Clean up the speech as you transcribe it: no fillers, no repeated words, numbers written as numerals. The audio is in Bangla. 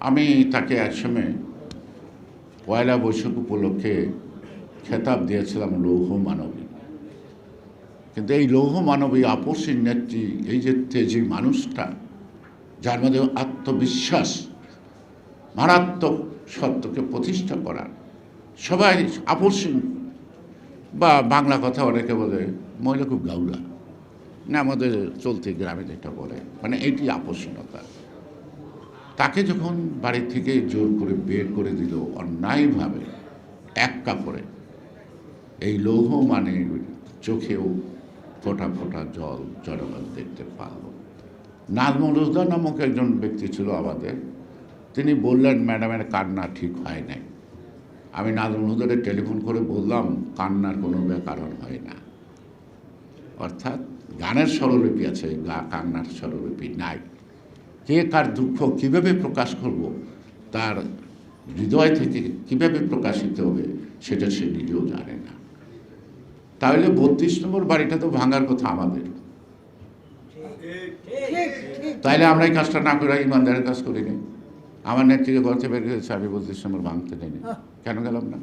আমি তাকে একসময় পয়লা বৈশাখ উপলক্ষে খেতাব দিয়েছিলাম লৌহ মানবী। কিন্তু এই লৌহ মানবী আপসী নেত্রী, এই যে তেজি মানুষটা, যার মধ্যে আত্মবিশ্বাস, মারাত্মক সত্যকে প্রতিষ্ঠা করার, সবাই আপসী, বা বাংলা কথা অনেকে বলে মহিলা খুব গাউরা, না আমাদের চলতি গ্রামে যেটা বলে, মানে এইটি আপসীনতা। তাকে যখন বাড়ি থেকে জোর করে বের করে দিল অন্যায়ভাবে এক কাপড়ে, এই লৌহ মানে চোখেও ফোঁটা ফোঁটা জল জনগণ দেখতে পারল। নাজমুল হুদা নামক একজন ব্যক্তি ছিল আমাদের, তিনি বললেন ম্যাডামের কান্না ঠিক হয় নাই। আমি নাজমুল হুদাকে টেলিফোন করে বললাম কান্নার কোনো কারণ হয় না, অর্থাৎ গানের স্বরলিপি আছে, কান্নার স্বরলিপি নাই। কে কার দুঃখ কীভাবে প্রকাশ করব, তার হৃদয় থেকে কীভাবে প্রকাশিত হবে সেটা সে নিজেও জানে না। তাহলে 32 নম্বর বাড়িটা তো ভাঙার কথা আমাদের, তাইলে আমরা এই কাজটা না করে ইমানদারের কাজ করিনি। আমার নেত্রীকে ঘর থেকে বের করেছে, আমি 32 নম্বর ভাঙতে নেই, কেন গেলাম না?